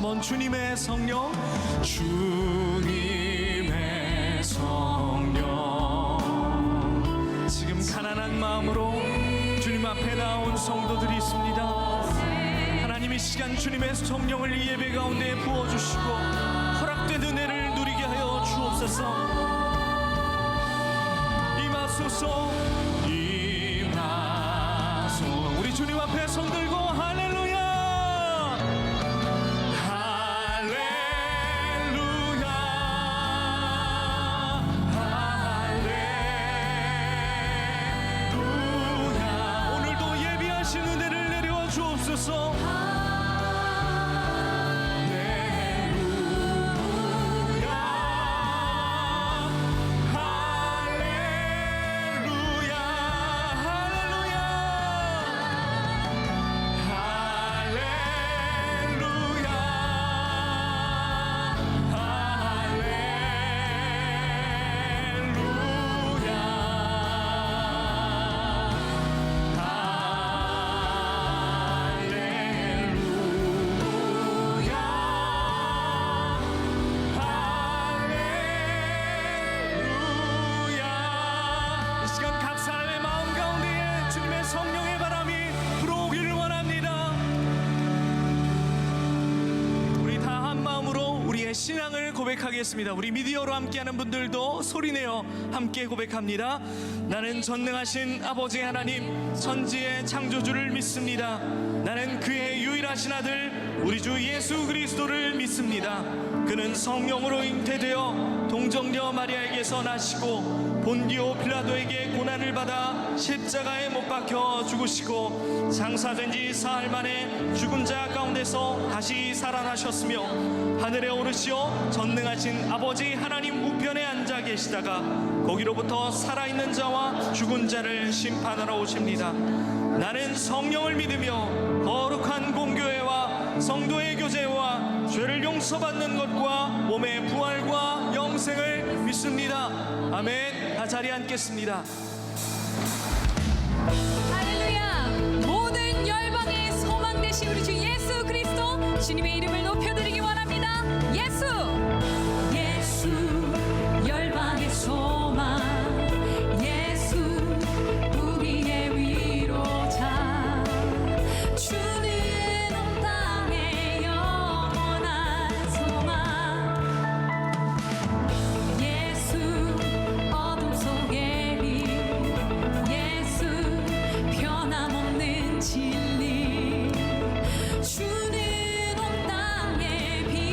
한번 주님의 성령, 주님의 성령. 지금 가난한 마음으로 주님 앞에 나온 성도들이 있습니다. 하나님 이 시간 주님의 성령을 이 예배 가운데 부어주시고 허락된 은혜를 누리게 하여 주옵소서. 임하소서, 임하소서. 우리 주님 앞에 손 들고 할렐루야, 할렐루야, 할렐루야. 오늘도 예비하신 은혜를 내려 주옵소서. 신앙을 고백하겠습니다. 우리 미디어로 함께하는 분들도 소리내어 함께 고백합니다. 나는 전능하신 아버지 하나님, 천지의 창조주를 믿습니다. 나는 그의 유일하신 아들 우리 주 예수 그리스도를 믿습니다. 그는 성령으로 잉태되어 동정녀 마리아에게서 나시고 본디오 빌라도에게 고난을 받아 십자가에 못 박혀 죽으시고 장사된 지 사흘 만에 죽은 자 가운데서 다시 살아나셨으며 하늘에 오르시어 전능하신 아버지 하나님 우편에 앉아 계시다가 거기로부터 살아있는 자와 죽은 자를 심판하러 오십니다. 나는 성령을 믿으며 거룩한 공교회와 성도의 교제와 죄를 용서받는 것과 몸의 부활과 영생을 믿습니다. 아멘. 다 자리에 앉겠습니다. 할렐루야. 모든 열방의 소망 되신 우리 주 예수 그리스도 주님의 이름을 높여드리기 원합니다. 예수, 예수 열방의 소망, 예수 우리의 위로자, 주는 온 땅의 영원한 소망, 예수 어둠 속의 빛, 예수 변함없는 진리, 주는 온 땅의 빛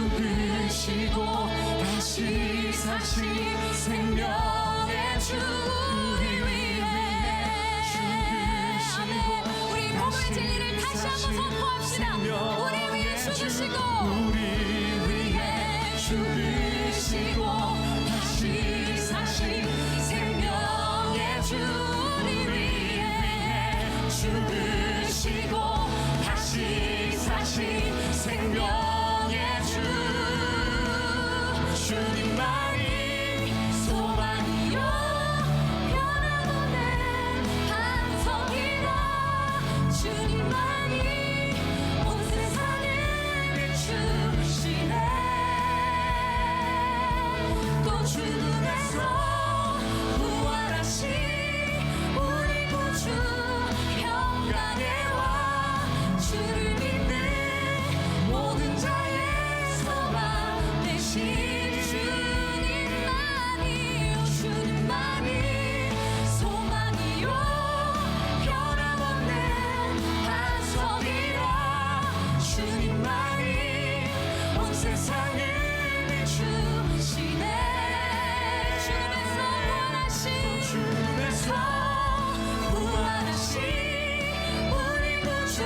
죽으시고 다시 사신 생명의 주 우리 위해 죽으시고 우리 복음의 진리를 다시 한번 선포합시다. 우리 위해 죽으시고 우리 위해 죽으시고 다시 사신 생명의 주 우리 위해 죽으시고 다시 사신 생명의 주 주님만이 소망이요 변함없는 반석이라 주님만이 온 세상을 비추시네 또 죽음에서 부활하신 우리 구주 평강의 왕 주를 믿는 모든 자의 소망 되신 주님만이 주님만이 소망이요 변함없는 반석이라 주님만이 온 세상을 비추시네 주님에서 부활하신 우리 구주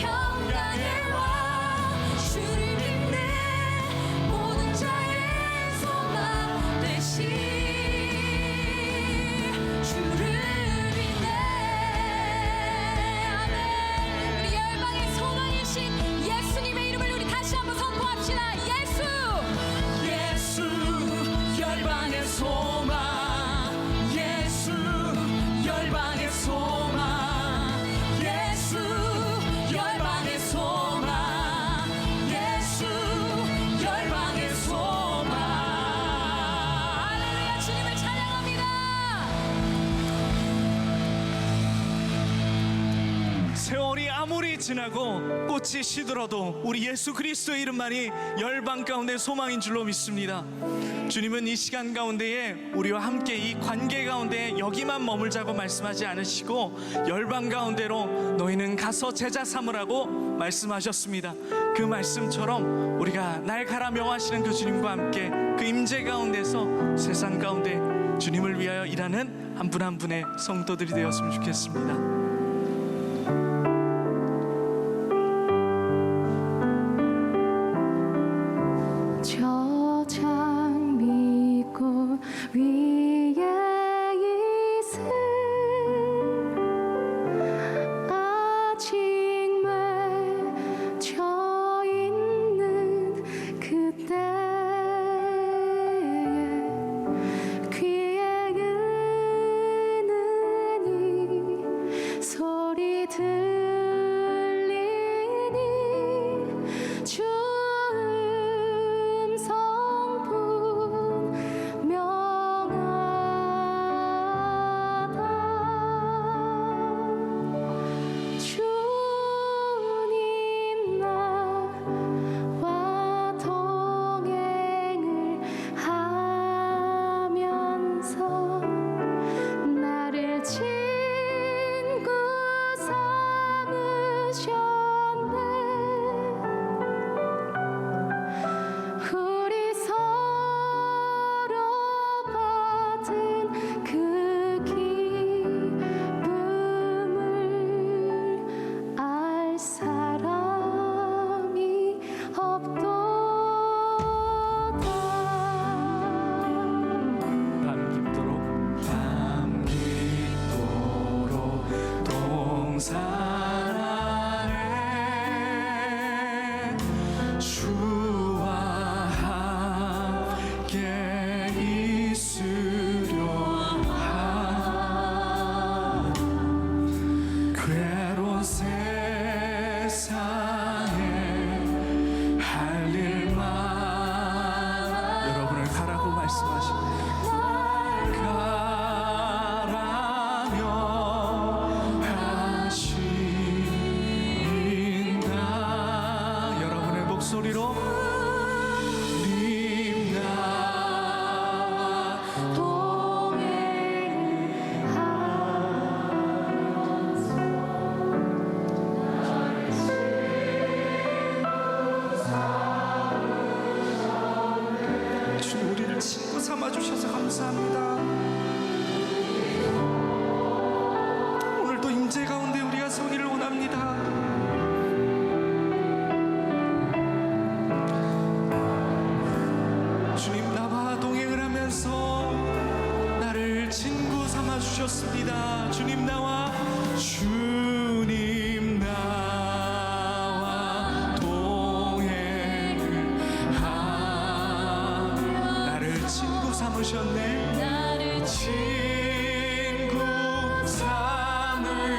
평강의 왕 주를 믿는 모든 자의 소망 되신 주를 믿네 아멘 우리 열방의 소망이신 예수님의 이름을 우리 다시 한번 선포합시다 예수 열방의 소망 예수 열방의 소망 예수 열방의 소망 예수 열방의 소망 할렐루야 주님을 찬양합니다 세월이 아무리 지나고 꽃이 시들어도 우리 예수 그리스도의 이름만이 열방 가운데 소망인 줄로 믿습니다. 주님은 이 시간 가운데에 우리와 함께 이 관계 가운데 여기만 머물자고 말씀하지 않으시고 열방 가운데로 너희는 가서 제자 삼으라고 말씀하셨습니다. 그 말씀처럼 우리가 날 가라 명하시는 그 주님과 함께 그 임재 가운데서 세상 가운데 주님을 위하여 일하는 한 분 한 분의 성도들이 되었으면 좋겠습니다. 저 장미꽃 위에 있을 아직 맺혀 있는 그때에 귀에 은은히 소리 들리니 주 나를 친구 삼아 주셔서 감사합니다. 오늘도 임재 가운데 우리가 서기를 원합니다. 주님, 나와 동행을 하면서 나를 친구 삼아 주셨습니다. 주님, 나와 동행을 하며 나를 친구 삼으셨네. 나를 친구 삼으셨네.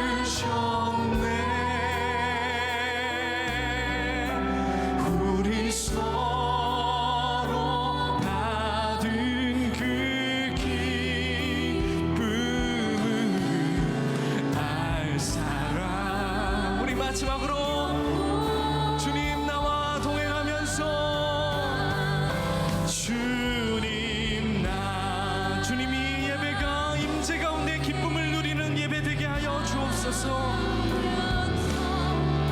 우리 서로 받은 그 기쁨을 알 사람. 우리 마지막으로 주님, 나와 동행하면서 주님이 예배가 임재 가운데 기쁨을 누리는 예배 되게 하여 주옵소서.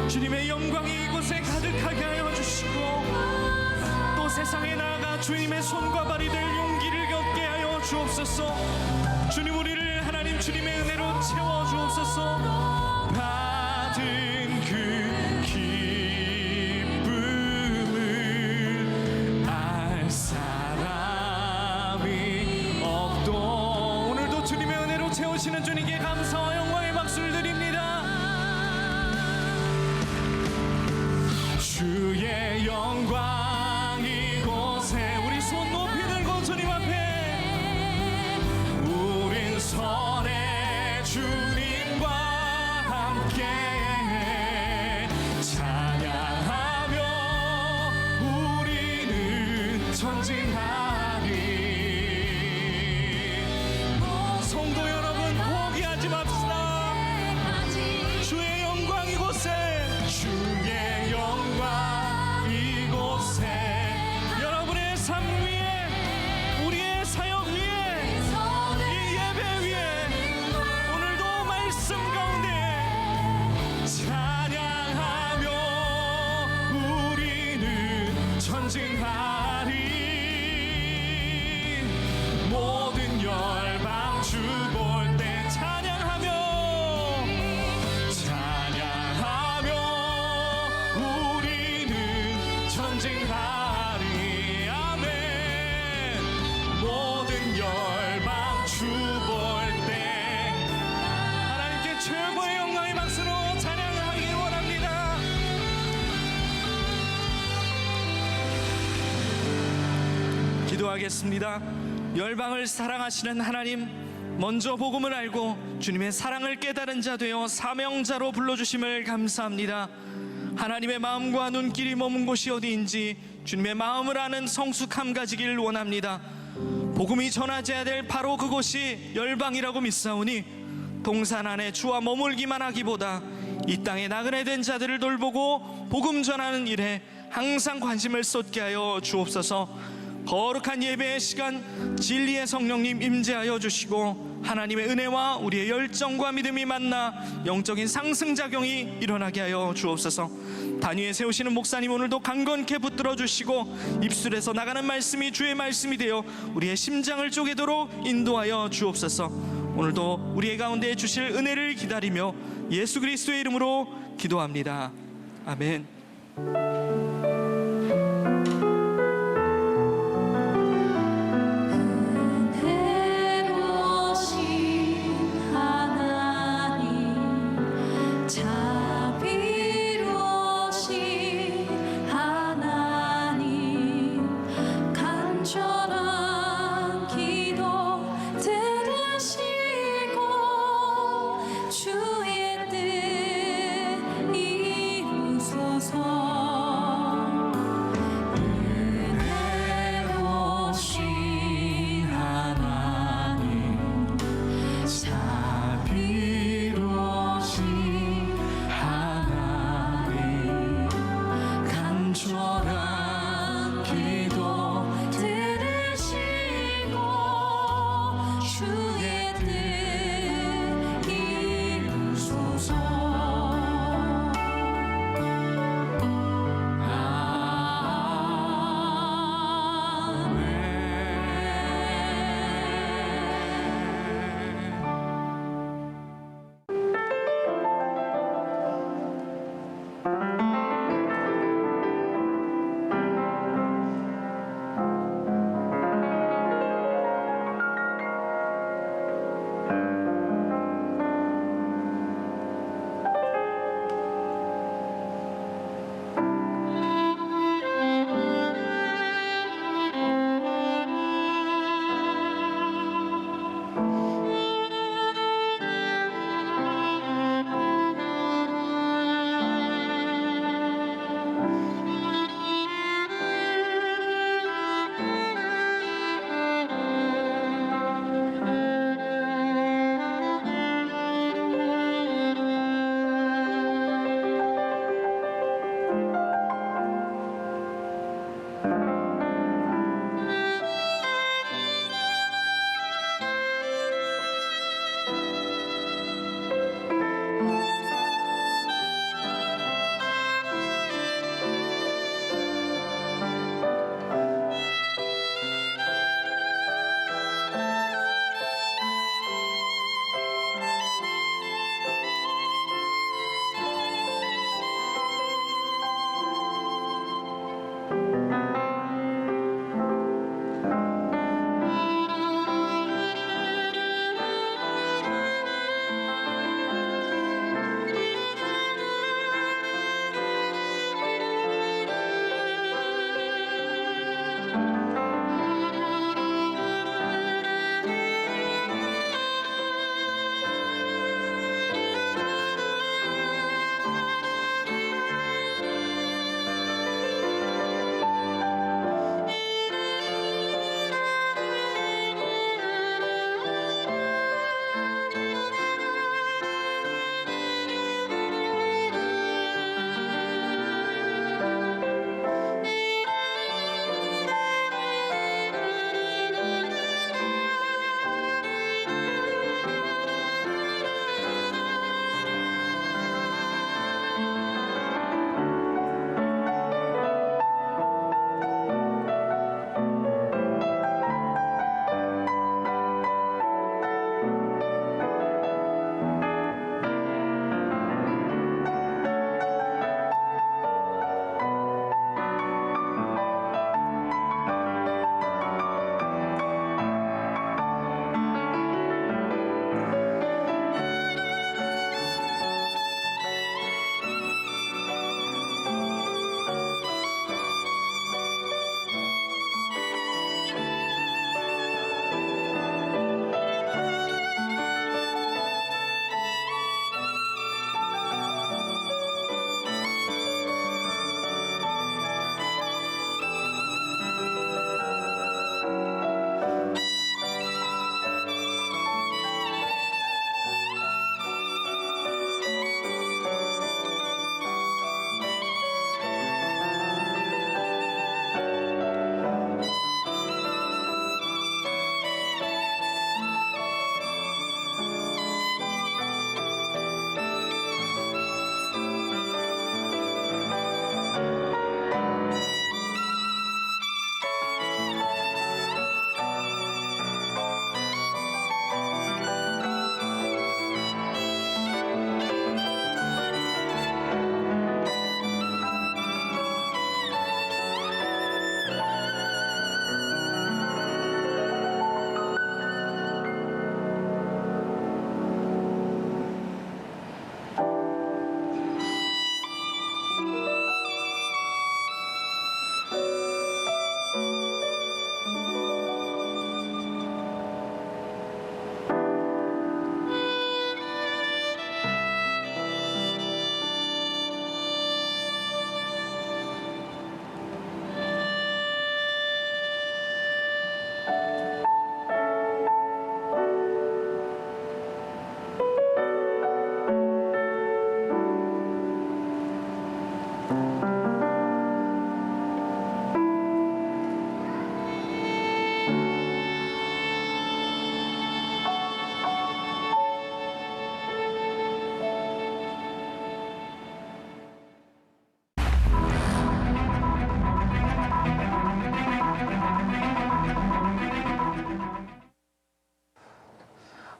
주님의 영광이 이곳에 가득하게 하여 주시고, 또 세상에 나아가 주님의 손과 발이 될 용기를 얻게 하여 주옵소서. 주님, 우리를 하나님 주님의 은혜로 채워 주옵소서. 받은 그 기쁨을 알 사람이 없도. 오늘도 주님의 은혜로 채우시는 주님께 감사와 영광의 박수를 드립니다. 주의 영광 이곳에 우리 손 높이 들고 주님 앞에 우린 선의 주님과 함께 찬양하며 우리는 전진하리. 성도 여러분, 포기하지 맙시다. 주의 영광 이곳에, 주의 영광 이곳에, 여러분의 삶 위에, 우리의 사역 위에, 이 예배 위에, 오늘도 말씀 가운데 찬양하며 우리는 전진하리. 모든 열방 주 볼 때 찬양하며 우리는 전진하리. 아멘. 모든 열방 주 볼 때 하나님께 최고의 영광의 박수로 찬양하기 원합니다. 기도하겠습니다. 열방을 사랑하시는 하나님, 먼저 복음을 알고 주님의 사랑을 깨달은 자 되어 사명자로 불러주심을 감사합니다. 하나님의 마음과 눈길이 머문 곳이 어디인지 주님의 마음을 아는 성숙함 가지길 원합니다. 복음이 전하져야 될 바로 그곳이 열방이라고 믿사오니 동산 안에 주와 머물기만 하기보다 이 땅에 나그네 된 자들을 돌보고 복음 전하는 일에 항상 관심을 쏟게 하여 주옵소서. 거룩한 예배의 시간 진리의 성령님 임재하여 주시고 하나님의 은혜와 우리의 열정과 믿음이 만나 영적인 상승작용이 일어나게 하여 주옵소서. 단위에 세우시는 목사님, 오늘도 강건케 붙들어 주시고 입술에서 나가는 말씀이 주의 말씀이 되어 우리의 심장을 쪼개도록 인도하여 주옵소서. 오늘도 우리의 가운데 주실 은혜를 기다리며 예수 그리스도의 이름으로 기도합니다. 아멘. 주의 뜻 이루소서.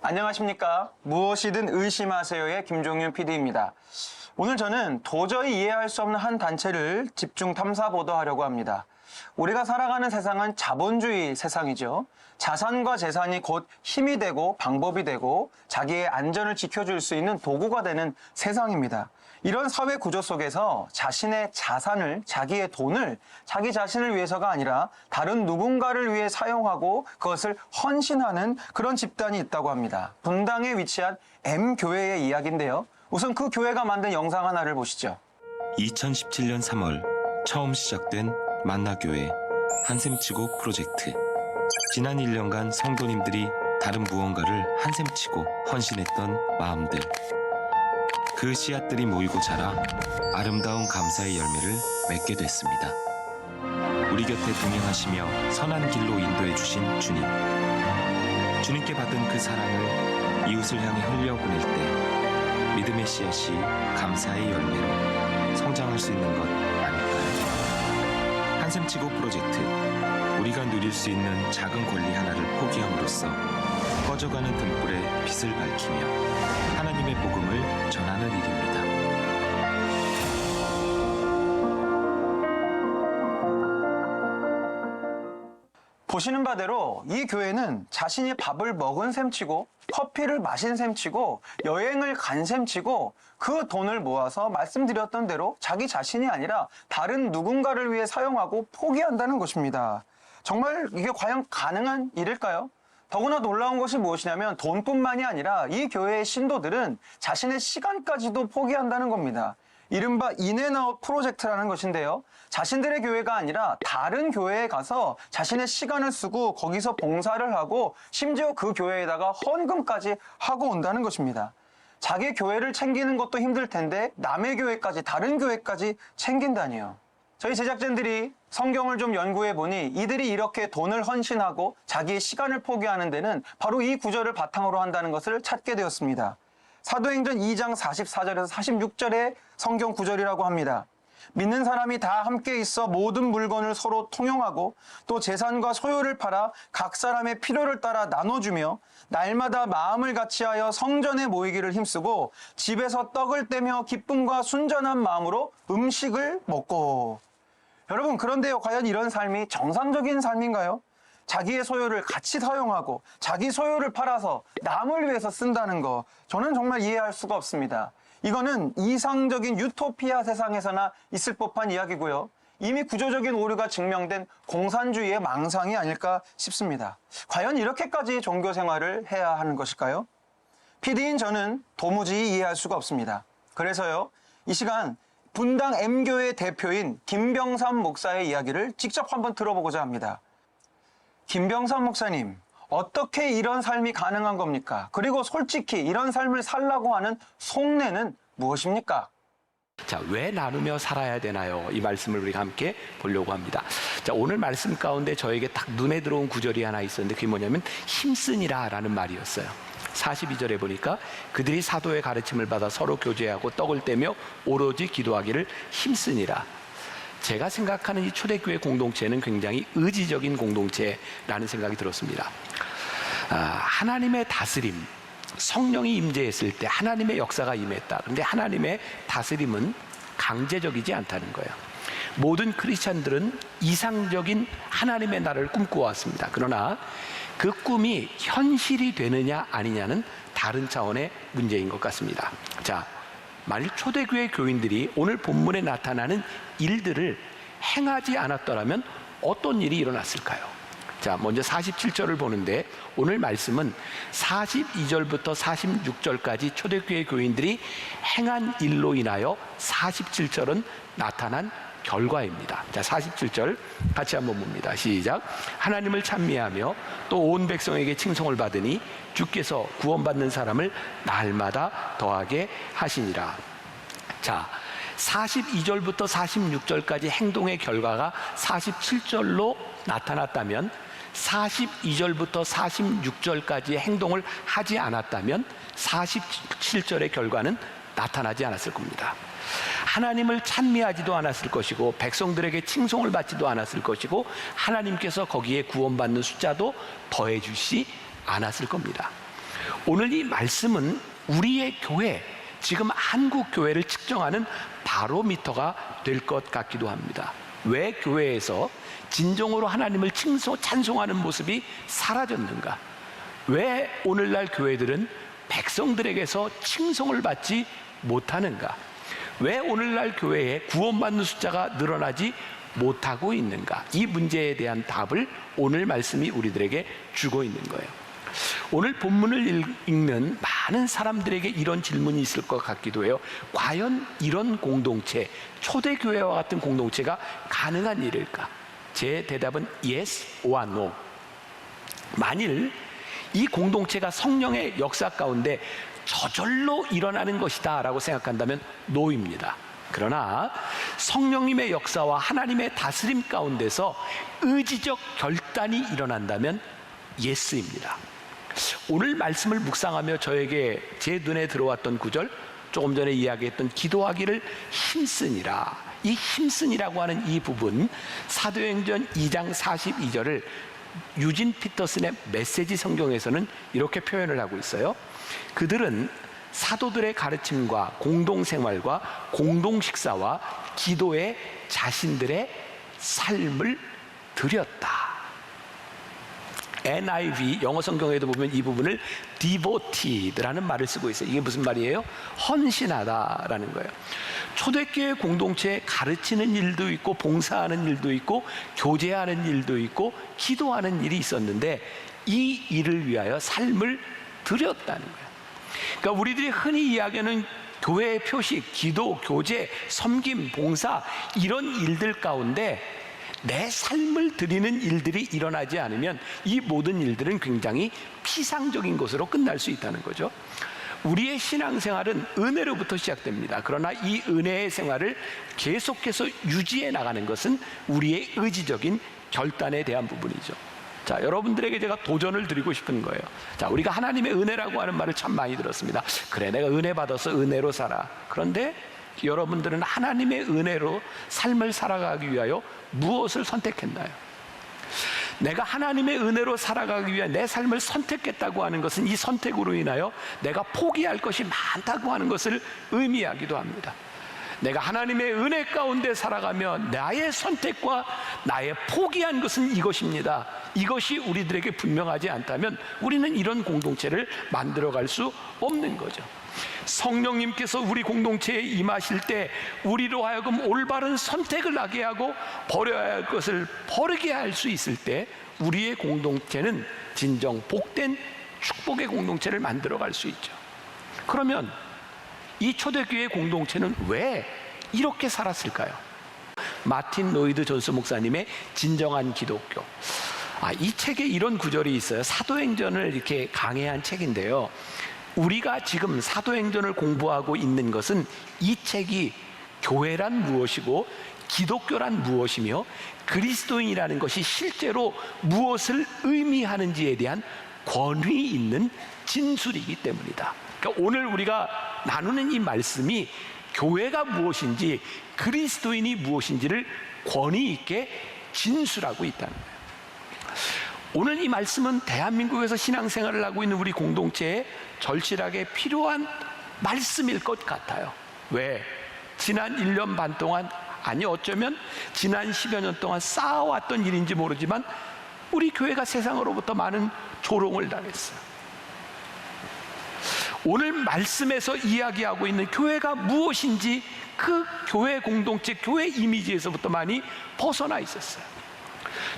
안녕하십니까. 무엇이든 의심하세요의 김종윤 PD입니다. 오늘 저는 도저히 이해할 수 없는 한 단체를 집중 탐사 보도하려고 합니다. 우리가 살아가는 세상은 자본주의 세상이죠. 자산과 재산이 곧 힘이 되고 방법이 되고 자기의 안전을 지켜줄 수 있는 도구가 되는 세상입니다. 이런 사회 구조 속에서 자신의 자산을, 자기의 돈을 자기 자신을 위해서가 아니라 다른 누군가를 위해 사용하고 그것을 헌신하는 그런 집단이 있다고 합니다. 분당에 위치한 M교회의 이야기인데요. 우선 그 교회가 만든 영상 하나를 보시죠. 2017년 3월 처음 시작된 만나교회 한샘치고 프로젝트. 지난 1년간 성도님들이 다른 무언가를 한샘치고 헌신했던 마음들. 그 씨앗들이 모이고 자라 아름다운 감사의 열매를 맺게 됐습니다. 우리 곁에 동행하시며 선한 길로 인도해 주신 주님. 주님께 받은 그 사랑을 이웃을 향해 흘려보낼 때 믿음의 씨앗이 감사의 열매로 성장할 수 있는 것 아닐까요? 한샘치고 프로젝트. 우리가 누릴 수 있는 작은 권리 하나를 포기함으로써 꺼져가는 등불에 빛을 밝히며 하나님의 복음을 전하는 일입니다. 보시는 바대로 이 교회는 자신이 밥을 먹은 셈치고 커피를 마신 셈치고 여행을 간 셈치고 그 돈을 모아서 말씀드렸던 대로 자기 자신이 아니라 다른 누군가를 위해 사용하고 포기한다는 것입니다. 정말 이게 과연 가능한 일일까요? 더구나 놀라운 것이 무엇이냐면 돈뿐만이 아니라 이 교회의 신도들은 자신의 시간까지도 포기한다는 겁니다. 이른바 인앤아웃 프로젝트라는 것인데요. 자신들의 교회가 아니라 다른 교회에 가서 자신의 시간을 쓰고 거기서 봉사를 하고 심지어 그 교회에다가 헌금까지 하고 온다는 것입니다. 자기 교회를 챙기는 것도 힘들 텐데 남의 교회까지, 다른 교회까지 챙긴다니요. 저희 제작진들이 성경을 좀 연구해 보니 이들이 이렇게 돈을 헌신하고 자기의 시간을 포기하는 데는 바로 이 구절을 바탕으로 한다는 것을 찾게 되었습니다. 사도행전 2장 44절에서 46절의 성경 구절이라고 합니다. 믿는 사람이 다 함께 있어 모든 물건을 서로 통용하고 또 재산과 소유를 팔아 각 사람의 필요를 따라 나눠주며 날마다 마음을 같이하여 성전에 모이기를 힘쓰고 집에서 떡을 떼며 기쁨과 순전한 마음으로 음식을 먹고. 여러분, 그런데요, 과연 이런 삶이 정상적인 삶인가요? 자기의 소유를 같이 사용하고 자기 소유를 팔아서 남을 위해서 쓴다는 거, 저는 정말 이해할 수가 없습니다. 이거는 이상적인 유토피아 세상에서나 있을 법한 이야기고요. 이미 구조적인 오류가 증명된 공산주의의 망상이 아닐까 싶습니다. 과연 이렇게까지 종교 생활을 해야 하는 것일까요? PD인 저는 도무지 이해할 수가 없습니다. 그래서요, 이 시간 분당 M교회 대표인 김병삼 목사의 이야기를 직접 한번 들어보고자 합니다. 김병삼 목사님, 어떻게 이런 삶이 가능한 겁니까? 그리고 솔직히 이런 삶을 살라고 하는 속내는 무엇입니까? 자, 왜 나누며 살아야 되나요? 이 말씀을 우리가 함께 보려고 합니다. 자, 오늘 말씀 가운데 저에게 딱 눈에 들어온 구절이 하나 있었는데 그게 뭐냐면 힘쓰니라 라는 말이었어요. 42절에 보니까 그들이 사도의 가르침을 받아 서로 교제하고 떡을 떼며 오로지 기도하기를 힘쓰니라. 제가 생각하는 이 초대교회 공동체는 굉장히 의지적인 공동체라는 생각이 들었습니다. 하나님의 다스림, 성령이 임재했을 때 하나님의 역사가 임했다. 그런데 하나님의 다스림은 강제적이지 않다는 거예요. 모든 크리스찬들은 이상적인 하나님의 나라를 꿈꿔왔습니다. 그러나 그 꿈이 현실이 되느냐 아니냐는 다른 차원의 문제인 것 같습니다. 자, 만일 초대교회 교인들이 오늘 본문에 나타나는 일들을 행하지 않았더라면 어떤 일이 일어났을까요? 자, 먼저 47절을 보는데 오늘 말씀은 42절부터 46절까지 초대교회 교인들이 행한 일로 인하여 47절은 나타난 결과입니다. 자, 47절 같이 한번 봅니다. 시작. 하나님을 찬미하며 또 온 백성에게 칭송을 받으니 주께서 구원받는 사람을 날마다 더하게 하시니라. 자, 42절부터 46절까지 행동의 결과가 47절로 나타났다면 42절부터 46절까지 행동을 하지 않았다면 47절의 결과는 나타나지 않았을 겁니다. 하나님을 찬미하지도 않았을 것이고 백성들에게 칭송을 받지도 않았을 것이고 하나님께서 거기에 구원받는 숫자도 더해 주시지 않았을 겁니다. 오늘 이 말씀은 우리의 교회, 지금 한국 교회를 측정하는 바로미터가 될 것 같기도 합니다. 왜 교회에서 진정으로 하나님을 찬송하는 모습이 사라졌는가? 왜 오늘날 교회들은 백성들에게서 칭송을 받지 못하는가? 왜 오늘날 교회에 구원받는 숫자가 늘어나지 못하고 있는가? 이 문제에 대한 답을 오늘 말씀이 우리들에게 주고 있는 거예요. 오늘 본문을 읽는 많은 사람들에게 이런 질문이 있을 것 같기도 해요. 과연 이런 공동체, 초대교회와 같은 공동체가 가능한 일일까? 제 대답은 yes or no. 만일 이 공동체가 성령의 역사 가운데 저절로 일어나는 것이다 라고 생각한다면 no입니다. 그러나 성령님의 역사와 하나님의 다스림 가운데서 의지적 결단이 일어난다면 yes입니다. 오늘 말씀을 묵상하며 저에게 제 눈에 들어왔던 구절, 조금 전에 이야기했던 기도하기를 힘쓰니라, 이 힘쓰니라고 하는 이 부분, 사도행전 2장 42절을 유진 피터슨의 메시지 성경에서는 이렇게 표현을 하고 있어요. 그들은 사도들의 가르침과 공동생활과 공동식사와 기도에 자신들의 삶을 드렸다. NIV 영어 성경에도 보면 이 부분을 devoted라는 말을 쓰고 있어요. 이게 무슨 말이에요? 헌신하다라는 거예요. 초대교회 공동체에 가르치는 일도 있고 봉사하는 일도 있고 교제하는 일도 있고 기도하는 일이 있었는데 이 일을 위하여 삶을 드렸다는 거예요. 그러니까 우리들이 흔히 이야기하는 교회의 표식, 기도, 교제, 섬김, 봉사, 이런 일들 가운데 내 삶을 드리는 일들이 일어나지 않으면 이 모든 일들은 굉장히 피상적인 것으로 끝날 수 있다는 거죠. 우리의 신앙생활은 은혜로부터 시작됩니다. 그러나 이 은혜의 생활을 계속해서 유지해 나가는 것은 우리의 의지적인 결단에 대한 부분이죠. 자, 여러분들에게 제가 도전을 드리고 싶은 거예요. 자, 우리가 하나님의 은혜라고 하는 말을 참 많이 들었습니다. 그래, 내가 은혜 받아서 은혜로 살아. 그런데 여러분들은 하나님의 은혜로 삶을 살아가기 위하여 무엇을 선택했나요? 내가 하나님의 은혜로 살아가기 위해 내 삶을 선택했다고 하는 것은 이 선택으로 인하여 내가 포기할 것이 많다고 하는 것을 의미하기도 합니다. 내가 하나님의 은혜 가운데 살아가며 나의 선택과 나의 포기한 것은 이것입니다. 이것이 우리들에게 분명하지 않다면 우리는 이런 공동체를 만들어갈 수 없는 거죠. 성령님께서 우리 공동체에 임하실 때 우리로 하여금 올바른 선택을 하게 하고 버려야 할 것을 버리게 할 수 있을 때 우리의 공동체는 진정 복된 축복의 공동체를 만들어갈 수 있죠. 그러면 이 초대교회 공동체는 왜 이렇게 살았을까요? 마틴 로이드 존스 목사님의 진정한 기독교. 이 책에 이런 구절이 있어요. 사도행전을 이렇게 강해한 책인데요. 우리가 지금 사도행전을 공부하고 있는 것은 이 책이 교회란 무엇이고 기독교란 무엇이며 그리스도인이라는 것이 실제로 무엇을 의미하는지에 대한 권위 있는 진술이기 때문이다. 그러니까 오늘 우리가 나누는 이 말씀이 교회가 무엇인지 그리스도인이 무엇인지를 권위 있게 진술하고 있다는 거예요. 오늘 이 말씀은 대한민국에서 신앙생활을 하고 있는 우리 공동체에 절실하게 필요한 말씀일 것 같아요. 왜? 지난 1년 반 동안, 아니 어쩌면 지난 10여 년 동안 쌓아왔던 일인지 모르지만 우리 교회가 세상으로부터 많은 조롱을 당했어요. 오늘 말씀에서 이야기하고 있는 교회가 무엇인지 그 교회 공동체, 교회 이미지에서부터 많이 벗어나 있었어요.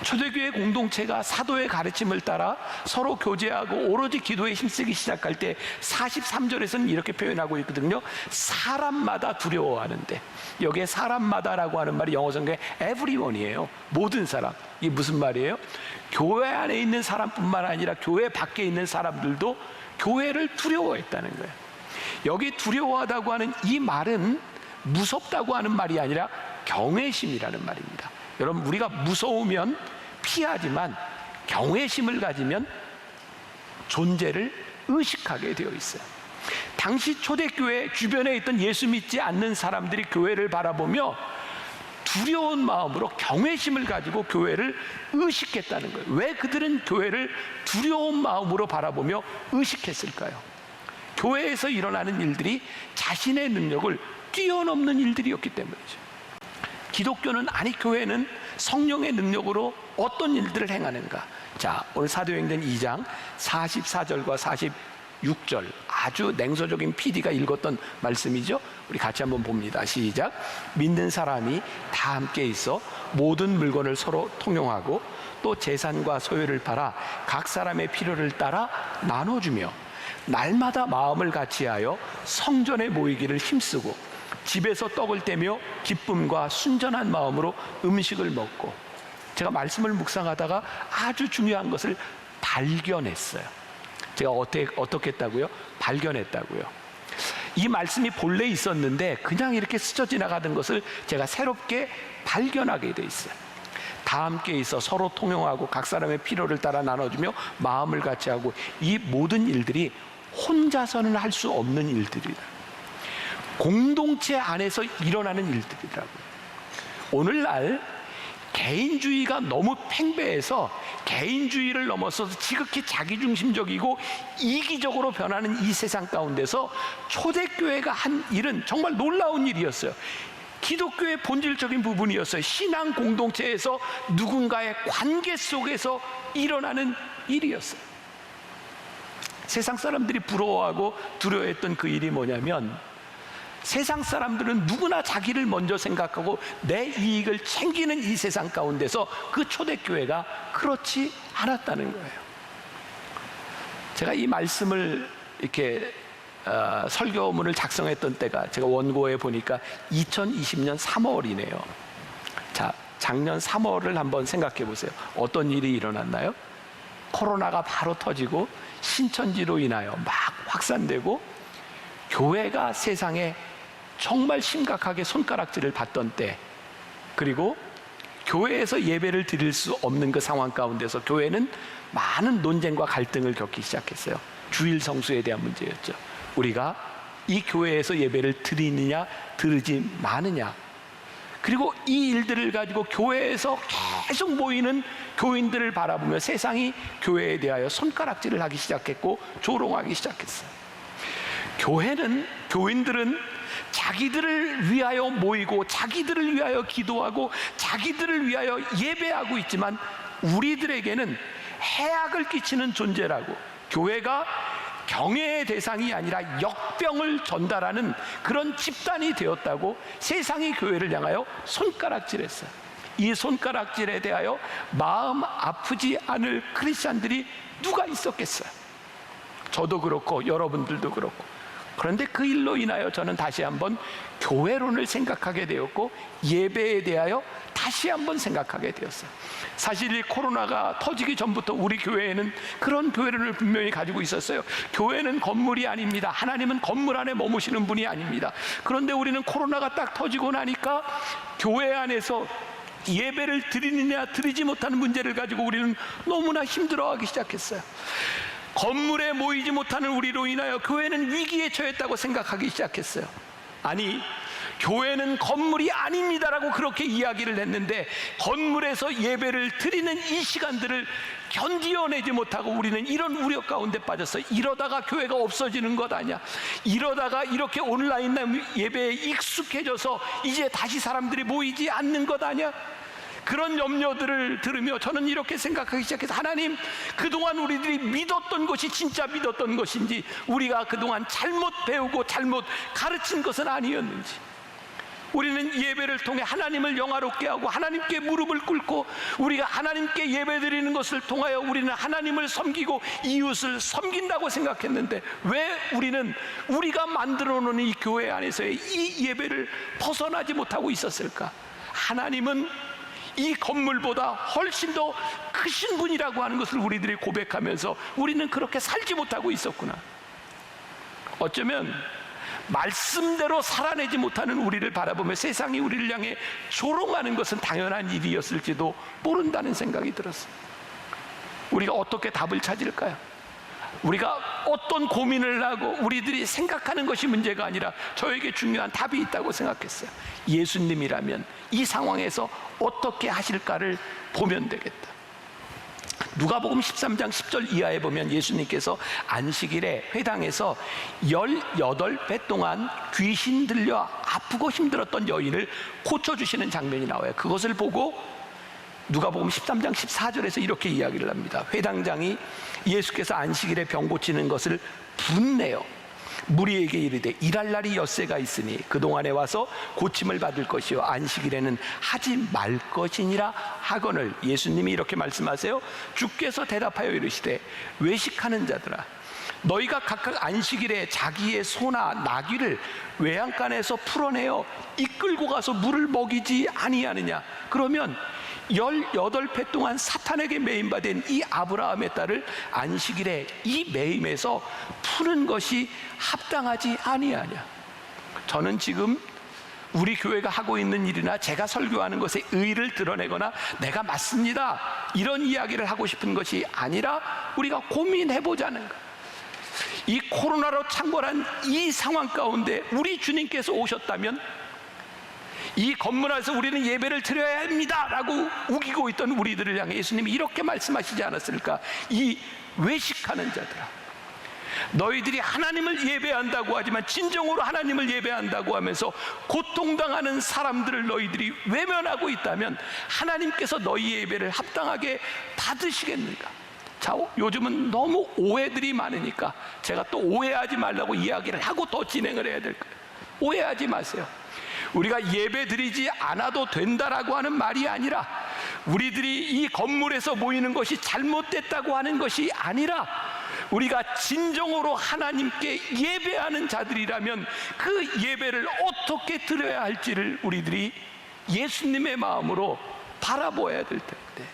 초대교회 공동체가 사도의 가르침을 따라 서로 교제하고 오로지 기도에 힘쓰기 시작할 때 43절에서는 이렇게 표현하고 있거든요. 사람마다 두려워하는데, 여기에 사람마다라고 하는 말이 영어 성경에 everyone이에요. 모든 사람. 이게 무슨 말이에요? 교회 안에 있는 사람뿐만 아니라 교회 밖에 있는 사람들도 교회를 두려워했다는 거예요. 여기 두려워하다고 하는 이 말은 무섭다고 하는 말이 아니라 경외심이라는 말입니다. 여러분, 우리가 무서우면 피하지만 경외심을 가지면 존재를 의식하게 되어 있어요. 당시 초대교회 주변에 있던 예수 믿지 않는 사람들이 교회를 바라보며 두려운 마음으로 경외심을 가지고 교회를 의식했다는 거예요. 왜 그들은 교회를 두려운 마음으로 바라보며 의식했을까요? 교회에서 일어나는 일들이 자신의 능력을 뛰어넘는 일들이었기 때문이죠. 기독교는, 아니 교회는 성령의 능력으로 어떤 일들을 행하는가? 자, 오늘 사도행전 2장 44절과 46절, 아주 냉소적인 PD가 읽었던 말씀이죠. 우리 같이 한번 봅니다. 시작. 믿는 사람이 다 함께 있어 모든 물건을 서로 통용하고 또 재산과 소유를 팔아 각 사람의 필요를 따라 나눠주며 날마다 마음을 같이하여 성전에 모이기를 힘쓰고 집에서 떡을 떼며 기쁨과 순전한 마음으로 음식을 먹고. 제가 말씀을 묵상하다가 아주 중요한 것을 발견했어요. 제가 어떻게 했다고요? 발견했다고요. 이 말씀이 본래 있었는데 그냥 이렇게 스쳐 지나가던 것을 제가 새롭게 발견하게 돼 있어요. 다 함께 있어 서로 통용하고 각 사람의 필요를 따라 나눠주며 마음을 같이 하고, 이 모든 일들이 혼자서는 할 수 없는 일들이다. 공동체 안에서 일어나는 일들이라고요. 오늘날 개인주의가 너무 팽배해서 개인주의를 넘어서서 지극히 자기중심적이고 이기적으로 변하는 이 세상 가운데서 초대교회가 한 일은 정말 놀라운 일이었어요. 기독교의 본질적인 부분이었어요. 신앙 공동체에서 누군가의 관계 속에서 일어나는 일이었어요. 세상 사람들이 부러워하고 두려워했던 그 일이 뭐냐면, 세상 사람들은 누구나 자기를 먼저 생각하고 내 이익을 챙기는 이 세상 가운데서 그 초대교회가 그렇지 않았다는 거예요. 제가 이 말씀을 이렇게 설교문을 작성했던 때가, 제가 원고에 보니까 2020년 3월이네요. 자, 작년 3월을 한번 생각해 보세요. 어떤 일이 일어났나요? 코로나가 바로 터지고 신천지로 인하여 막 확산되고 교회가 세상에 정말 심각하게 손가락질을 받던 때, 그리고 교회에서 예배를 드릴 수 없는 그 상황 가운데서 교회는 많은 논쟁과 갈등을 겪기 시작했어요. 주일 성수에 대한 문제였죠. 우리가 이 교회에서 예배를 드리느냐 드리지 마느냐, 그리고 이 일들을 가지고 교회에서 계속 모이는 교인들을 바라보며 세상이 교회에 대하여 손가락질을 하기 시작했고 조롱하기 시작했어요. 교인들은 자기들을 위하여 모이고 자기들을 위하여 기도하고 자기들을 위하여 예배하고 있지만, 우리들에게는 해악을 끼치는 존재라고, 교회가 경외의 대상이 아니라 역병을 전달하는 그런 집단이 되었다고 세상이 교회를 향하여 손가락질했어요. 이 손가락질에 대하여 마음 아프지 않을 크리스찬들이 누가 있었겠어요? 저도 그렇고 여러분들도 그렇고. 그런데 그 일로 인하여 저는 다시 한번 교회론을 생각하게 되었고 예배에 대하여 다시 한번 생각하게 되었어요. 사실 이 코로나가 터지기 전부터 우리 교회에는 그런 교회론을 분명히 가지고 있었어요. 교회는 건물이 아닙니다. 하나님은 건물 안에 머무시는 분이 아닙니다. 그런데 우리는 코로나가 딱 터지고 나니까 교회 안에서 예배를 드리느냐 드리지 못하는 문제를 가지고 우리는 너무나 힘들어하기 시작했어요. 건물에 모이지 못하는 우리로 인하여 교회는 위기에 처했다고 생각하기 시작했어요. 아니, 교회는 건물이 아닙니다라고 그렇게 이야기를 했는데, 건물에서 예배를 드리는 이 시간들을 견디어내지 못하고 우리는 이런 우려 가운데 빠졌어요. 이러다가 교회가 없어지는 것 아니야? 이러다가 이렇게 온라인 예배에 익숙해져서 이제 다시 사람들이 모이지 않는 것 아니야? 그런 염려들을 들으며 저는 이렇게 생각하기 시작해서, 하나님, 그동안 우리들이 믿었던 것이 진짜 믿었던 것인지, 우리가 그동안 잘못 배우고 잘못 가르친 것은 아니었는지, 우리는 예배를 통해 하나님을 영화롭게 하고 하나님께 무릎을 꿇고 우리가 하나님께 예배드리는 것을 통하여 우리는 하나님을 섬기고 이웃을 섬긴다고 생각했는데, 왜 우리는 우리가 만들어 놓은 이 교회 안에서의 이 예배를 벗어나지 못하고 있었을까? 하나님은 이 건물보다 훨씬 더 크신 분이라고 하는 것을 우리들이 고백하면서 우리는 그렇게 살지 못하고 있었구나. 어쩌면 말씀대로 살아내지 못하는 우리를 바라보며 세상이 우리를 향해 조롱하는 것은 당연한 일이었을지도 모른다는 생각이 들었어요. 우리가 어떻게 답을 찾을까요? 우리가 어떤 고민을 하고 우리들이 생각하는 것이 문제가 아니라 저에게 중요한 답이 있다고 생각했어요. 예수님이라면 이 상황에서 어떻게 하실까를 보면 되겠다. 누가복음 13장 10절 이하에 보면 예수님께서 안식일에 회당에서 18배 동안 귀신 들려 아프고 힘들었던 여인을 고쳐주시는 장면이 나와요. 그것을 보고 누가복음 13장 14절에서 이렇게 이야기를 합니다. 회당장이 예수께서 안식일에 병 고치는 것을 분내어 무리에게 이르되 일할 날이 엿새가 있으니 그동안에 와서 고침을 받을 것이요 안식일에는 하지 말 것이니라 하거늘. 예수님이 이렇게 말씀하세요. 주께서 대답하여 이르시되 외식하는 자들아, 너희가 각각 안식일에 자기의 소나 나귀를 외양간에서 풀어내어 이끌고 가서 물을 먹이지 아니하느냐? 그러면 18배 동안 사탄에게 매임받은 이 아브라함의 딸을 안식일에 이 매임에서 푸는 것이 합당하지 아니하냐? 저는 지금 우리 교회가 하고 있는 일이나 제가 설교하는 것에 의의를 드러내거나 내가 맞습니다 이런 이야기를 하고 싶은 것이 아니라 우리가 고민해보자는 것. 이 코로나로 창궐한 이 상황 가운데 우리 주님께서 오셨다면 이 건물 안에서 우리는 예배를 드려야 합니다 라고 우기고 있던 우리들을 향해 예수님이 이렇게 말씀하시지 않았을까? 이 외식하는 자들아, 너희들이 하나님을 예배한다고 하지만 진정으로 하나님을 예배한다고 하면서 고통당하는 사람들을 너희들이 외면하고 있다면 하나님께서 너희 예배를 합당하게 받으시겠는가? 자, 요즘은 너무 오해들이 많으니까 제가 또 오해하지 말라고 이야기를 하고 더 진행을 해야 될 거예요. 오해하지 마세요. 우리가 예배 드리지 않아도 된다라고 하는 말이 아니라 우리들이 이 건물에서 모이는 것이 잘못됐다고 하는 것이 아니라 우리가 진정으로 하나님께 예배하는 자들이라면 그 예배를 어떻게 드려야 할지를 우리들이 예수님의 마음으로 바라보아야 될 텐데,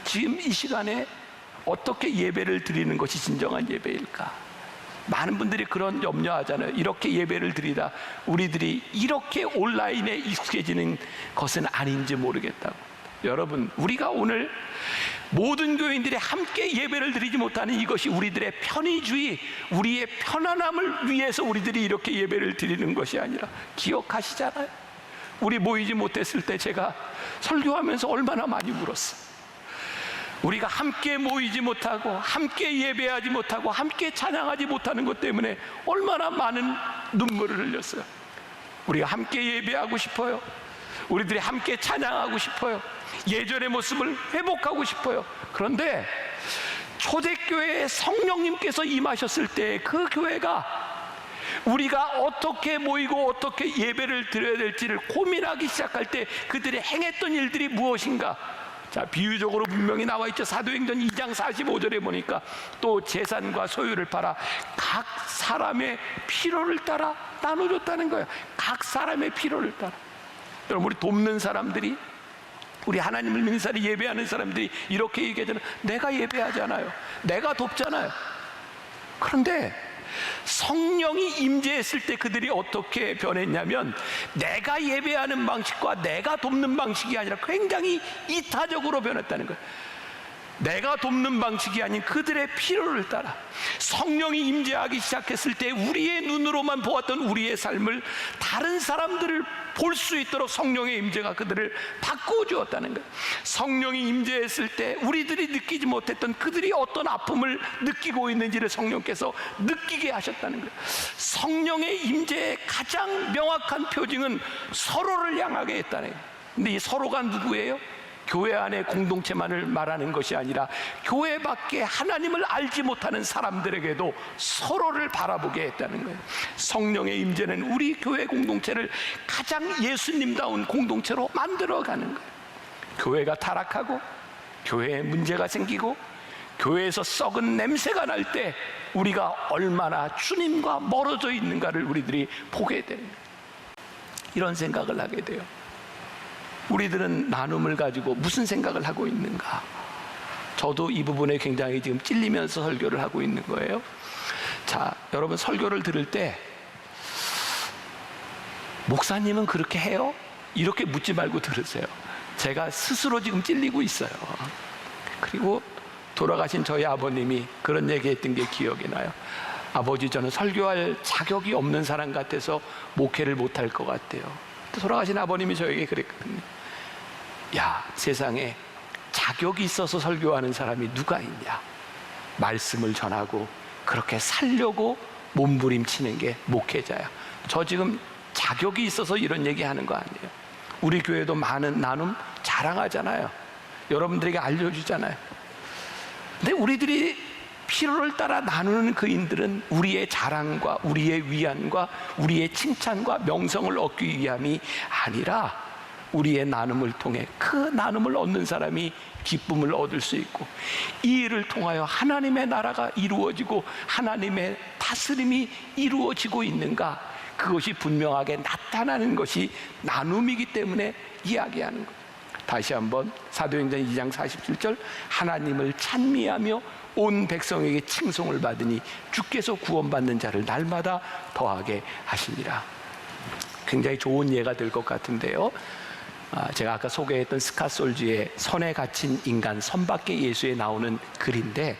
지금 이 시간에 어떻게 예배를 드리는 것이 진정한 예배일까? 많은 분들이 그런 염려하잖아요. 이렇게 예배를 드리다 우리들이 이렇게 온라인에 익숙해지는 것은 아닌지 모르겠다고. 여러분, 우리가 오늘 모든 교인들이 함께 예배를 드리지 못하는 이것이 우리들의 편의주의, 우리의 편안함을 위해서 우리들이 이렇게 예배를 드리는 것이 아니라, 기억하시잖아요. 우리 모이지 못했을 때 제가 설교하면서 얼마나 많이 울었어요. 우리가 함께 모이지 못하고 함께 예배하지 못하고 함께 찬양하지 못하는 것 때문에 얼마나 많은 눈물을 흘렸어요. 우리가 함께 예배하고 싶어요. 우리들이 함께 찬양하고 싶어요. 예전의 모습을 회복하고 싶어요. 그런데 초대교회에 성령님께서 임하셨을 때 그 교회가 우리가 어떻게 모이고 어떻게 예배를 드려야 될지를 고민하기 시작할 때 그들이 행했던 일들이 무엇인가? 자, 비유적으로 분명히 나와 있죠. 사도행전 2장 45절에 보니까 또 재산과 소유를 팔아 각 사람의 필요를 따라 나눠줬다는 거예요. 각 사람의 필요를 따라. 여러분, 우리 돕는 사람들이, 우리 하나님을 믿는 사람이, 예배하는 사람들이 이렇게 얘기하잖아요. 내가 예배하잖아요. 내가 돕잖아요. 그런데 성령이 임재했을 때 그들이 어떻게 변했냐면, 내가 예배하는 방식과 내가 돕는 방식이 아니라 굉장히 이타적으로 변했다는 거예요. 내가 돕는 방식이 아닌 그들의 필요를 따라 성령이 임재하기 시작했을 때 우리의 눈으로만 보았던 우리의 삶을 다른 사람들을 볼 수 있도록 성령의 임재가 그들을 바꾸어 주었다는 거예요. 성령이 임재했을 때 우리들이 느끼지 못했던 그들이 어떤 아픔을 느끼고 있는지를 성령께서 느끼게 하셨다는 거예요. 성령의 임재의 가장 명확한 표징은 서로를 향하게 했다는 거예요. 근데 이 서로가 누구예요? 교회 안의 공동체만을 말하는 것이 아니라 교회 밖에 하나님을 알지 못하는 사람들에게도 서로를 바라보게 했다는 거예요. 성령의 임재는 우리 교회 공동체를 가장 예수님다운 공동체로 만들어가는 거예요. 교회가 타락하고 교회에 문제가 생기고 교회에서 썩은 냄새가 날 때 우리가 얼마나 주님과 멀어져 있는가를 우리들이 보게 되는 거예요. 이런 생각을 하게 돼요. 우리들은 나눔을 가지고 무슨 생각을 하고 있는가? 저도 이 부분에 굉장히 지금 찔리면서 설교를 하고 있는 거예요. 자, 여러분, 설교를 들을 때 목사님은 그렇게 해요? 이렇게 묻지 말고 들으세요. 제가 스스로 지금 찔리고 있어요. 그리고 돌아가신 저희 아버님이 그런 얘기했던 게 기억이 나요. 아버지, 저는 설교할 자격이 없는 사람 같아서 목회를 못할 것 같아요. 돌아가신 아버님이 저에게 그랬거든요. 야, 세상에 자격이 있어서 설교하는 사람이 누가 있냐. 말씀을 전하고 그렇게 살려고 몸부림치는 게 목회자야. 저 지금 자격이 있어서 이런 얘기하는 거 아니에요. 우리 교회도 많은 나눔 자랑하잖아요. 여러분들에게 알려주잖아요. 근데 우리들이 필요를 따라 나누는 그인들은 우리의 자랑과 우리의 위안과 우리의 칭찬과 명성을 얻기 위함이 아니라 우리의 나눔을 통해 그 나눔을 얻는 사람이 기쁨을 얻을 수 있고, 이 일을 통하여 하나님의 나라가 이루어지고 하나님의 다스림이 이루어지고 있는가, 그것이 분명하게 나타나는 것이 나눔이기 때문에 이야기하는 것. 다시 한번 사도행전 2장 47절, 하나님을 찬미하며 온 백성에게 칭송을 받으니 주께서 구원받는 자를 날마다 더하게 하시니라. 굉장히 좋은 예가 될 것 같은데요, 제가 아까 소개했던 스카솔즈의 선에 갇힌 인간 선밖에 예수에 나오는 글인데,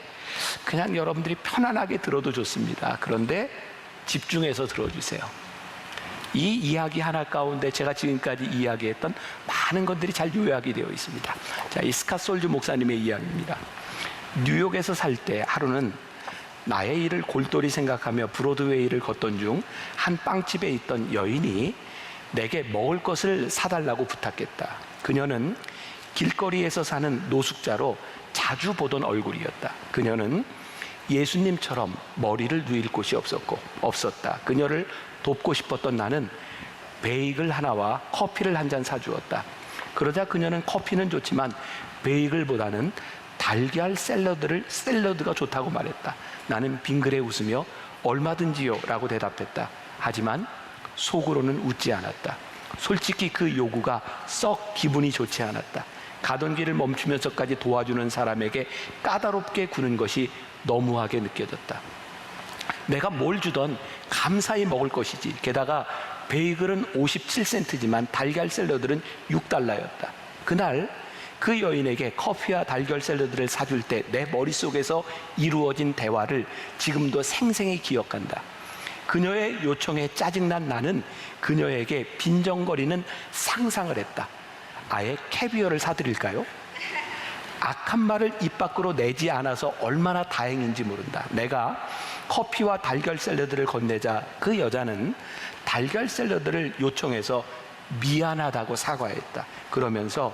그냥 여러분들이 편안하게 들어도 좋습니다. 그런데 집중해서 들어주세요. 이 이야기 하나 가운데 제가 지금까지 이야기했던 많은 것들이 잘 요약이 되어 있습니다. 자, 이 스카솔즈 목사님의 이야기입니다. 뉴욕에서 살 때 하루는 나의 일을 골똘히 생각하며 브로드웨이를 걷던 중 한 빵집에 있던 여인이 내게 먹을 것을 사달라고 부탁했다. 그녀는 길거리에서 사는 노숙자로 자주 보던 얼굴이었다. 그녀는 예수님처럼 머리를 누일 곳이 없었다. 그녀를 돕고 싶었던 나는 베이글 하나와 커피를 한 잔 사주었다. 그러자 그녀는 커피는 좋지만 베이글보다는 달걀 샐러드가 좋다고 말했다. 나는 빙그레 웃으며 얼마든지요 라고 대답했다. 하지만 속으로는 웃지 않았다. 솔직히 그 요구가 썩 기분이 좋지 않았다. 가던 길을 멈추면서까지 도와주는 사람에게 까다롭게 구는 것이 너무하게 느껴졌다. 내가 뭘 주던 감사히 먹을 것이지. 게다가 베이글은 57센트지만 달걀 샐러드는 6달러였다. 그날 그 여인에게 커피와 달걀 샐러드를 사줄 때 내 머릿속에서 이루어진 대화를 지금도 생생히 기억한다. 그녀의 요청에 짜증난 나는 그녀에게 빈정거리는 상상을 했다. 아예 캐비어를 사드릴까요? 악한 말을 입 밖으로 내지 않아서 얼마나 다행인지 모른다. 내가 커피와 달걀 샐러드를 건네자 그 여자는 달걀 샐러드를 요청해서 미안하다고 사과했다. 그러면서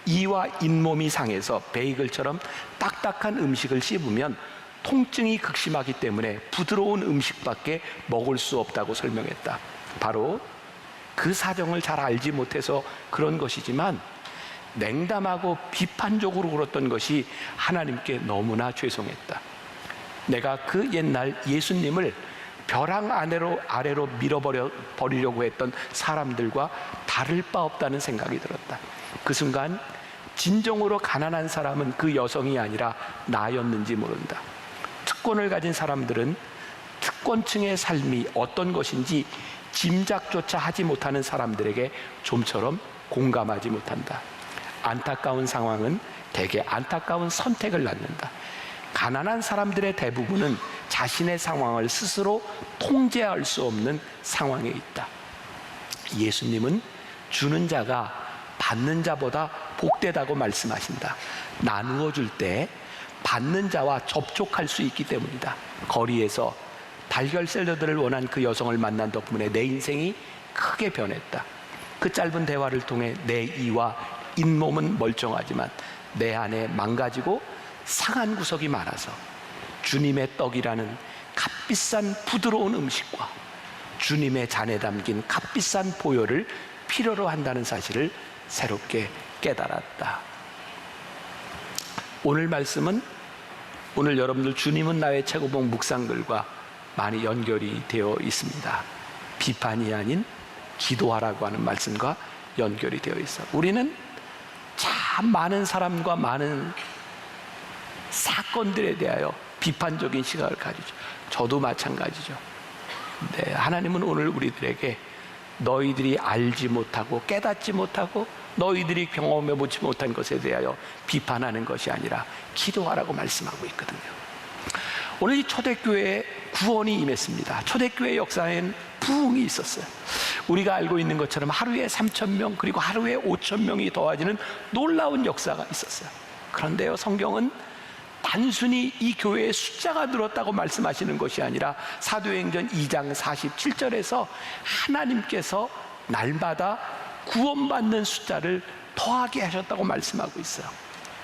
이와 잇몸이 상해서 베이글처럼 딱딱한 음식을 씹으면 통증이 극심하기 때문에 부드러운 음식밖에 먹을 수 없다고 설명했다. 바로 그 사정을 잘 알지 못해서 그런 것이지만 냉담하고 비판적으로 굴었던 것이 하나님께 너무나 죄송했다. 내가 그 옛날 예수님을 벼랑 아래로 밀어버리려고 했던 사람들과 다를 바 없다는 생각이 들었다. 그 순간 진정으로 가난한 사람은 그 여성이 아니라 나였는지 모른다. 특권을 가진 사람들은 특권층의 삶이 어떤 것인지 짐작조차 하지 못하는 사람들에게 좀처럼 공감하지 못한다. 안타까운 상황은 대개 안타까운 선택을 낳는다. 가난한 사람들의 대부분은 자신의 상황을 스스로 통제할 수 없는 상황에 있다. 예수님은 주는 자가 받는 자보다 복되다고 말씀하신다. 나누어 줄 때 받는 자와 접촉할 수 있기 때문이다. 거리에서 달걀 샐러드를 원한 그 여성을 만난 덕분에 내 인생이 크게 변했다. 그 짧은 대화를 통해 내 이와 잇몸은 멀쩡하지만 내 안에 망가지고 상한 구석이 많아서 주님의 떡이라는 값비싼 부드러운 음식과 주님의 잔에 담긴 값비싼 보혈을 필요로 한다는 사실을 새롭게 깨달았다. 오늘 말씀은 오늘 여러분들 주님은 나의 최고봉 묵상들과 많이 연결이 되어 있습니다. 비판이 아닌 기도하라고 하는 말씀과 연결이 되어 있어. 우리는 참 많은 사람과 많은 사건들에 대하여 비판적인 시각을 가지죠. 저도 마찬가지죠. 네, 하나님은 오늘 우리들에게 너희들이 알지 못하고 깨닫지 못하고 너희들이 경험해 보지 못한 것에 대하여 비판하는 것이 아니라 기도하라고 말씀하고 있거든요. 오늘 이 초대교회에 구원이 임했습니다. 초대교회 역사엔 부흥이 있었어요. 우리가 알고 있는 것처럼 하루에 3,000명 그리고 하루에 5,000명이 더해지는 놀라운 역사가 있었어요. 그런데요, 성경은 단순히 이 교회의 숫자가 늘었다고 말씀하시는 것이 아니라 사도행전 2장 47절에서 하나님께서 날마다 구원받는 숫자를 더하게 하셨다고 말씀하고 있어요.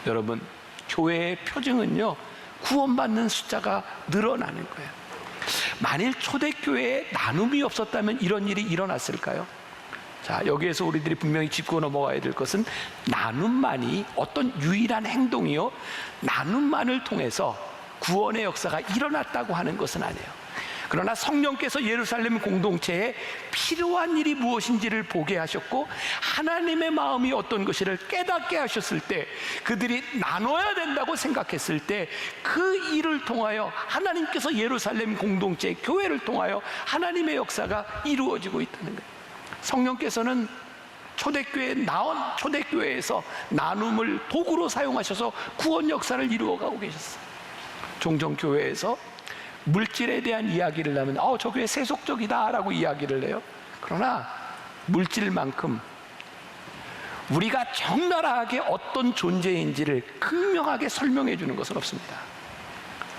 여러분, 교회의 표징은요, 구원받는 숫자가 늘어나는 거예요. 만일 초대교회에 나눔이 없었다면 이런 일이 일어났을까요? 자, 여기에서 우리들이 분명히 짚고 넘어가야 될 것은 나눔만이 어떤 유일한 행동이요, 나눔만을 통해서 구원의 역사가 일어났다고 하는 것은 아니에요. 그러나 성령께서 예루살렘 공동체에 필요한 일이 무엇인지를 보게 하셨고 하나님의 마음이 어떤 것을 깨닫게 하셨을 때, 그들이 나눠야 된다고 생각했을 때 그 일을 통하여 하나님께서 예루살렘 공동체 교회를 통하여 하나님의 역사가 이루어지고 있다는 거예요. 성령께서는 초대교회에서 나눔을 도구로 사용하셔서 구원 역사를 이루어가고 계셨어요. 종종 교회에서 물질에 대한 이야기를 하면 저 교회 세속적이다 라고 이야기를 해요. 그러나 물질만큼 우리가 적나라하게 어떤 존재인지를 극명하게 설명해 주는 것은 없습니다.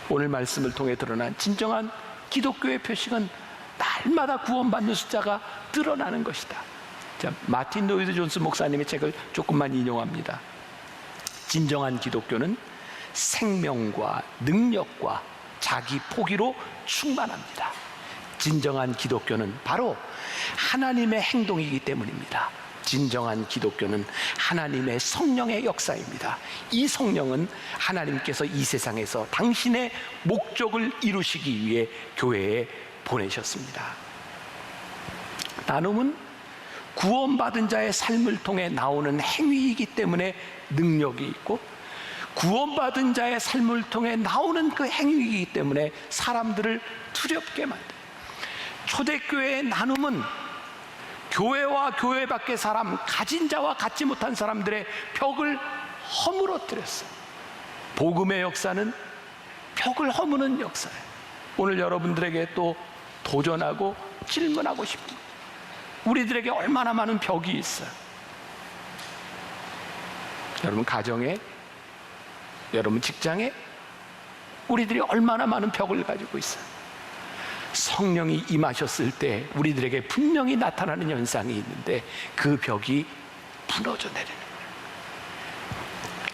오늘 말씀을 통해 드러난 진정한 기독교의 표식은 날마다 구원받는 숫자가 늘어나는 것이다. 자, 마틴 로이드 존스 목사님의 책을 조금만 인용합니다. 진정한 기독교는 생명과 능력과 자기 포기로 충만합니다. 진정한 기독교는 바로 하나님의 행동이기 때문입니다. 진정한 기독교는 하나님의 성령의 역사입니다. 이 성령은 하나님께서 이 세상에서 당신의 목적을 이루시기 위해 교회에 보내셨습니다. 나눔은 구원받은 자의 삶을 통해 나오는 행위이기 때문에 능력이 있고, 구원받은 자의 삶을 통해 나오는 그 행위이기 때문에 사람들을 두렵게 만들어요. 초대교회의 나눔은 교회와 교회 밖의 사람, 가진 자와 갖지 못한 사람들의 벽을 허물어뜨렸어요. 복음의 역사는 벽을 허무는 역사예요. 오늘 여러분들에게 또 도전하고 질문하고 싶습니다. 우리들에게 얼마나 많은 벽이 있어요? 여러분 가정에, 여러분 직장에 우리들이 얼마나 많은 벽을 가지고 있어요? 성령이 임하셨을 때 우리들에게 분명히 나타나는 현상이 있는데 그 벽이 무너져 내리는 거예요.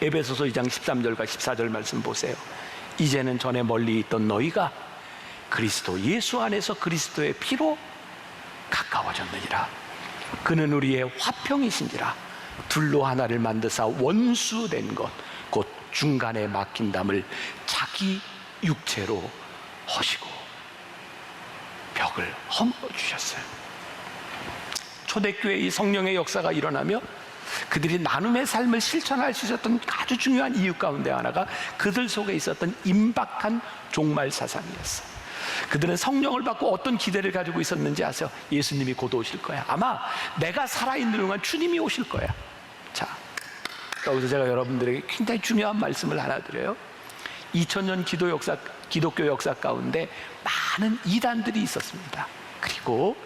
에베소서 2장 13절과 14절 말씀 보세요. 이제는 전에 멀리 있던 너희가 그리스도 예수 안에서 그리스도의 피로 가까워졌느니라. 그는 우리의 화평이신지라. 둘로 하나를 만드사 원수된 것 곧 중간에 막힌 담을 자기 육체로 허시고 벽을 허물어 주셨어요. 초대교회의 성령의 역사가 일어나며 그들이 나눔의 삶을 실천할 수 있었던 아주 중요한 이유 가운데 하나가 그들 속에 있었던 임박한 종말 사상이었어요. 그들은 성령을 받고 어떤 기대를 가지고 있었는지 아세요? 예수님이 곧 오실 거야. 아마 내가 살아있는 동안 주님이 오실 거야. 자, 여기서 제가 여러분들에게 굉장히 중요한 말씀을 하나 드려요. 2000년 기독교 역사 가운데 많은 이단들이 있었습니다. 그리고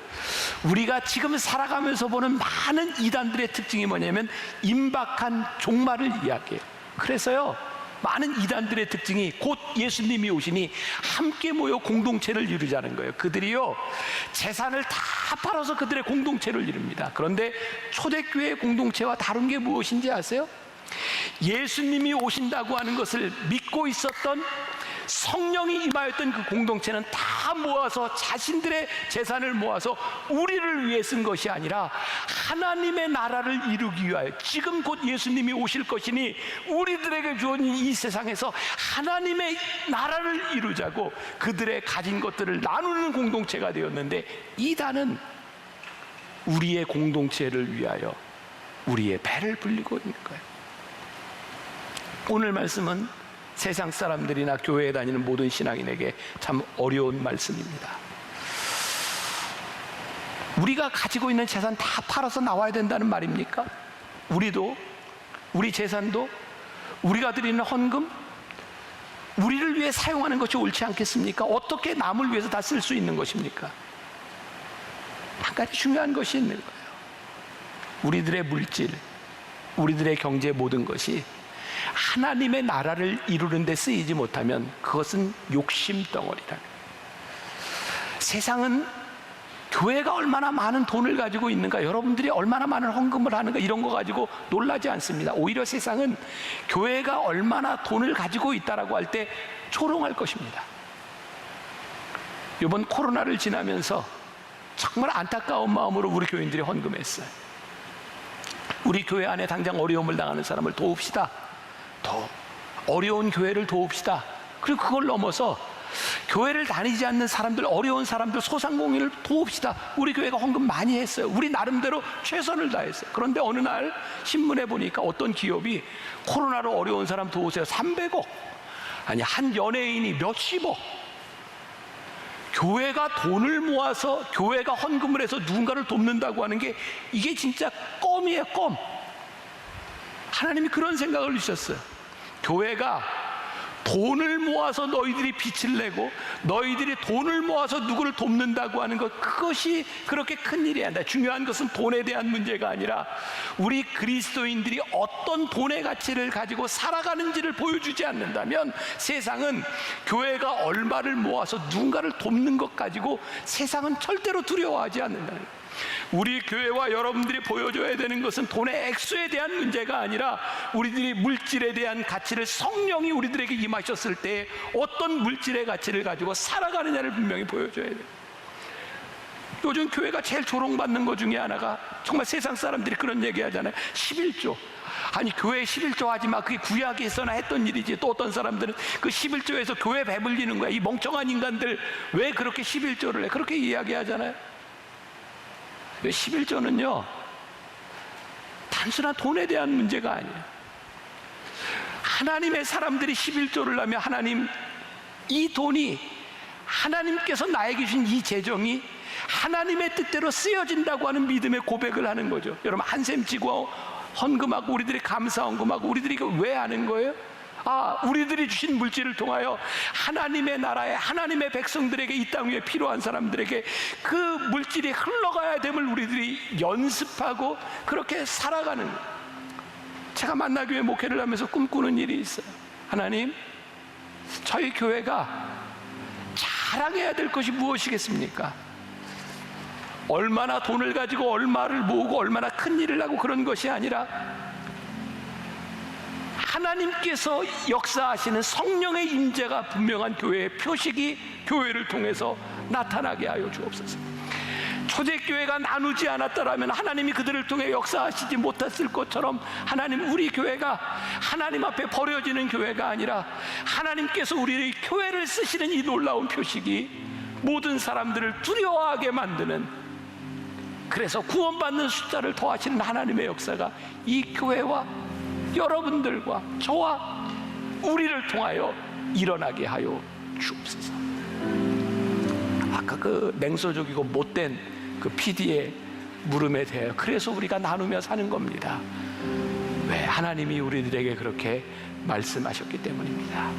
우리가 지금 살아가면서 보는 많은 이단들의 특징이 뭐냐면 임박한 종말을 이야기해요. 그래서요, 많은 이단들의 특징이 곧 예수님이 오시니 함께 모여 공동체를 이루자는 거예요. 그들이요, 재산을 다 팔아서 그들의 공동체를 이룹니다. 그런데 초대교회 공동체와 다른 게 무엇인지 아세요? 예수님이 오신다고 하는 것을 믿고 있었던 성령이 임하였던 그 공동체는 다 모아서 자신들의 재산을 모아서 우리를 위해 쓴 것이 아니라 하나님의 나라를 이루기 위하여, 지금 곧 예수님이 오실 것이니 우리들에게 주어진 이 세상에서 하나님의 나라를 이루자고 그들의 가진 것들을 나누는 공동체가 되었는데, 이단은 우리의 공동체를 위하여 우리의 배를 불리고 있는 거예요. 오늘 말씀은 세상 사람들이나 교회에 다니는 모든 신앙인에게 참 어려운 말씀입니다. 우리가 가지고 있는 재산 다 팔아서 나와야 된다는 말입니까? 우리도, 우리 재산도, 우리가 드리는 헌금, 우리를 위해 사용하는 것이 옳지 않겠습니까? 어떻게 남을 위해서 다 쓸 수 있는 것입니까? 한 가지 중요한 것이 있는 거예요. 우리들의 물질, 우리들의 경제 모든 것이 하나님의 나라를 이루는 데 쓰이지 못하면 그것은 욕심 덩어리라. 세상은 교회가 얼마나 많은 돈을 가지고 있는가, 여러분들이 얼마나 많은 헌금을 하는가, 이런 거 가지고 놀라지 않습니다. 오히려 세상은 교회가 얼마나 돈을 가지고 있다라고 할 때 조롱할 것입니다. 이번 코로나를 지나면서 정말 안타까운 마음으로 우리 교인들이 헌금했어요. 우리 교회 안에 당장 어려움을 당하는 사람을 도웁시다. 더 어려운 교회를 도웁시다. 그리고 그걸 넘어서 교회를 다니지 않는 사람들, 어려운 사람들, 소상공인을 도웁시다. 우리 교회가 헌금 많이 했어요. 우리 나름대로 최선을 다했어요. 그런데 어느 날 신문에 보니까 어떤 기업이 코로나로 어려운 사람 도우세요. 300억. 아니, 한 연예인이 몇십억. 교회가 돈을 모아서, 교회가 헌금을 해서 누군가를 돕는다고 하는 게 이게 진짜 껌이에요, 껌. 하나님이 그런 생각을 주셨어요. 교회가 돈을 모아서 너희들이 빛을 내고 너희들이 돈을 모아서 누구를 돕는다고 하는 것, 그것이 그렇게 큰 일이 아니다. 중요한 것은 돈에 대한 문제가 아니라 우리 그리스도인들이 어떤 돈의 가치를 가지고 살아가는지를 보여주지 않는다면 세상은 교회가 얼마를 모아서 누군가를 돕는 것 가지고 세상은 절대로 두려워하지 않는다는 거예요. 우리 교회와 여러분들이 보여줘야 되는 것은 돈의 액수에 대한 문제가 아니라 우리들이 물질에 대한 가치를, 성령이 우리들에게 임하셨을 때 어떤 물질의 가치를 가지고 살아가느냐를 분명히 보여줘야 돼요. 요즘 교회가 제일 조롱받는 것 중에 하나가, 정말 세상 사람들이 그런 얘기 하잖아요. 11조. 아니, 교회에 11조 하지 마. 그게 구약에서나 했던 일이지. 또 어떤 사람들은 그 11조에서 교회 배불리는 거야. 이 멍청한 인간들 왜 그렇게 11조를 해? 그렇게 이야기하잖아요. 11조는요, 단순한 돈에 대한 문제가 아니에요. 하나님의 사람들이 11조를 하면 하나님, 이 돈이 하나님께서 나에게 주신 이 재정이 하나님의 뜻대로 쓰여진다고 하는 믿음의 고백을 하는 거죠. 여러분, 한샘치고 헌금하고 우리들이 감사 헌금하고 우리들이 이거 왜 하는 거예요? 아, 우리들이 주신 물질을 통하여 하나님의 나라에, 하나님의 백성들에게, 이 땅 위에 필요한 사람들에게 그 물질이 흘러가야 됨을 우리들이 연습하고 그렇게 살아가는 거예요. 제가 만나교회 목회를 하면서 꿈꾸는 일이 있어요. 하나님, 저희 교회가 자랑해야 될 것이 무엇이겠습니까? 얼마나 돈을 가지고 얼마를 모으고 얼마나 큰 일을 하고 그런 것이 아니라 하나님께서 역사하시는 성령의 임재가 분명한 교회의 표식이 교회를 통해서 나타나게 하여 주옵소서. 초대교회가 나누지 않았더라면 하나님이 그들을 통해 역사하시지 못했을 것처럼, 하나님, 우리 교회가 하나님 앞에 버려지는 교회가 아니라 하나님께서 우리의 교회를 쓰시는 이 놀라운 표식이 모든 사람들을 두려워하게 만드는, 그래서 구원받는 숫자를 더하시는 하나님의 역사가 이 교회와 여러분들과 저와 우리를 통하여 일어나게 하여 주옵소서. 아까 그 냉소적이고 못된 그 PD의 물음에 대하여 그래서 우리가 나누며 사는 겁니다. 왜? 하나님이 우리들에게 그렇게 말씀하셨기 때문입니다.